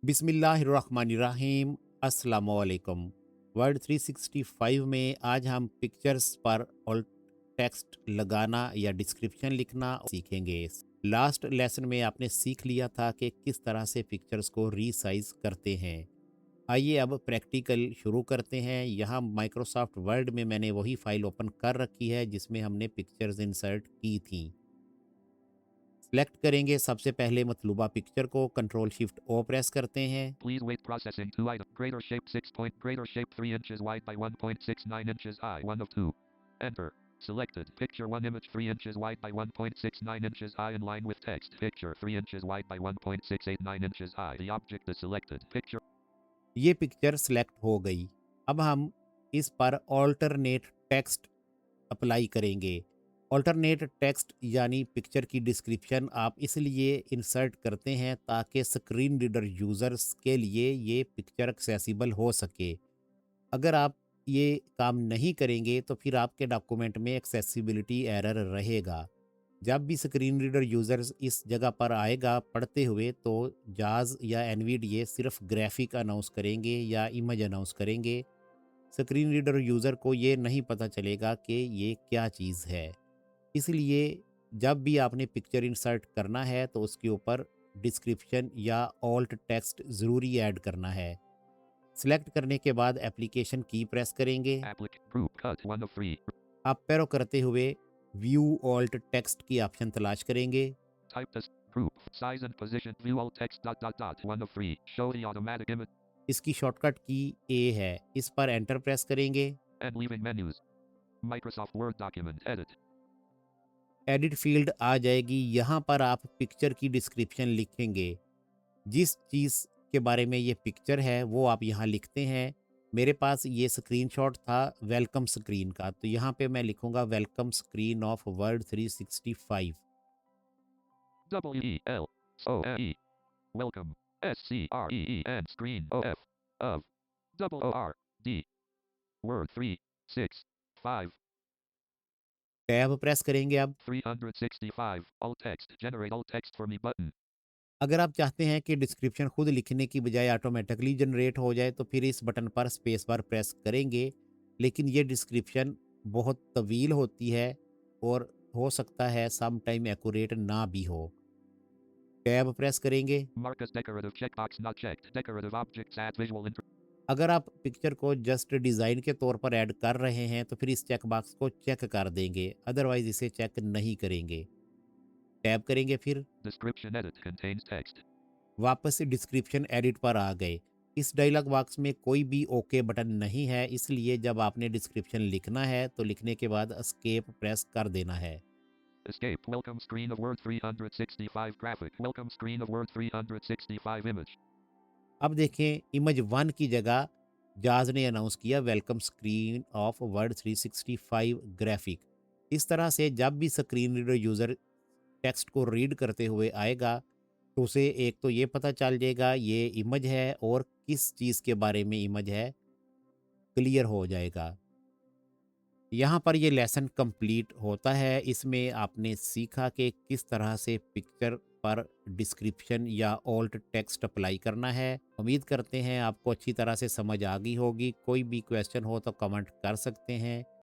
बिस्मिल्लाहिर्रहमानिर्रहीम। अस्सलामुअलैकुम। वर्ड 365 में आज हम पिक्चर्स पर ऑल्ट टेक्स्ट लगाना या डिस्क्रिप्शन लिखना सीखेंगे। लास्ट लेसन में आपने सीख लिया था कि किस तरह से पिक्चर्स को रीसाइज करते हैं। आइए अब प्रैक्टिकल शुरू करते हैं। यहाँ माइक्रोसॉफ्ट वर्ड में मैंने वही फाइल ओपन कर रखी है जिसमें हमने पिक्चर्स इंसर्ट की थी। सेलेक्ट करेंगे सबसे पहले मतलूबा पिक्चर को, कंट्रोल शिफ्ट ओ प्रेस करते हैं। Please wait processing 2 item. Greater shape 6 point. Greater shape 3 inches wide by 1.69 inches high. 1 of 2. Enter. Selected. Picture 1 image 3 inches wide by 1.69 inches high in line with text. Picture 3 inches wide by 1.689 inches high. The object is selected. Picture. ये picture select हो गई। अब हम इस पर alternate text apply करेंगे। Alternate text यानी picture की डिस्क्रिप्शन आप इसलिए इंसर्ट करते हैं ताकि स्क्रीन रीडर यूज़र्स के लिए ये पिक्चर एक्सेसिबल हो सके। अगर आप ये काम नहीं करेंगे तो फिर आपके डॉक्यूमेंट में एक्सेसिबिलिटी एरर रहेगा। जब भी स्क्रीन रीडर यूज़र्स इस जगह पर आएगा पढ़ते हुए तो जाज़ या एनवीडीए सिर्फ ग्राफिक अनाउंस करेंगे या इमेज अनाउंस करेंगे। स्क्रीन रीडर यूज़र को ये नहीं पता चलेगा कि ये क्या चीज़ है। इसलिए जब भी आपने पिक्चर इंसर्ट करना है तो उसके ऊपर डिस्क्रिप्शन या ऑल्ट टेक्स्ट ज़रूरी ऐड करना है। सिलेक्ट करने के बाद एप्लीकेशन की प्रेस करेंगे। Group cut 1 of 3. आप पैरो करते हुए व्यू ऑल्ट टेक्स्ट की ऑप्शन तलाश करेंगे। Type this. Group. Size and position. View all text. Dot dot dot. 1 of 3. Show the automatic image. इसकी शॉर्टकट की ए है, इस पर एंटर प्रेस करेंगे। And leaving menus. Microsoft Word document. Edit. Edit field आ जाएगी। यहाँ पर आप पिक्चर की डिस्क्रिप्शन लिखेंगे। जिस चीज़ के बारे में ये पिक्चर है वो आप यहाँ लिखते हैं। मेरे पास ये स्क्रीनशॉट था वेलकम स्क्रीन का, तो यहाँ पे मैं लिखूँगा welcome screen of word 365। W E L O N E. Welcome. SCREEN screen OF of WORD Word 3 6 5 tab press करेंगे अब। 365 All text generate all text for me button. अगर आप चाहते हैं कि डिस्क्रिप्शन खुद लिखने की बजाय ऑटोमेटिकली जनरेट हो जाए तो फिर इस बटन पर स्पेस बार प्रेस करेंगे। लेकिन ये डिस्क्रिप्शन बहुत तवील होती है और हो सकता है सम टाइम एक्यूरेट ना भी हो। टैब प्रेस करेंगे। Mark as decorative checkbox not checked. Decorative objects add visual अगर आप पिक्चर को जस्ट डिज़ाइन के तौर पर ऐड कर रहे हैं तो फिर इस चेक बॉक्स को चेक कर देंगे, अदरवाइज इसे चेक नहीं करेंगे। टैब करेंगे फिर description edit contains text. वापस से डिस्क्रिप्शन एडिट पर आ गए। इस डायलॉग बॉक्स में कोई भी ओके बटन नहीं है, इसलिए जब आपने डिस्क्रिप्शन लिखना है तो लिखने के बाद एस्केप प्रेस कर देना है। Escape. Welcome screen of Word 365 graphic. Welcome screen of Word 365 image. अब देखें इमेज 1 की जगह जाज ने अनाउंस किया welcome screen of word 365 graphic. इस तरह से जब भी स्क्रीन रीडर यूज़र टेक्स्ट को रीड करते हुए आएगा तो उसे एक तो ये पता चल जाएगा ये इमेज है और किस चीज़ के बारे में इमेज है, क्लियर हो जाएगा। यहाँ पर ये लेसन कंप्लीट होता है। इसमें आपने सीखा कि किस तरह से पिक्चर पर डिस्क्रिप्शन या ऑल्ट टेक्स्ट अप्लाई करना है। उम्मीद करते हैं आपको अच्छी तरह से समझ आ गई होगी। कोई भी क्वेश्चन हो तो कमेंट कर सकते हैं।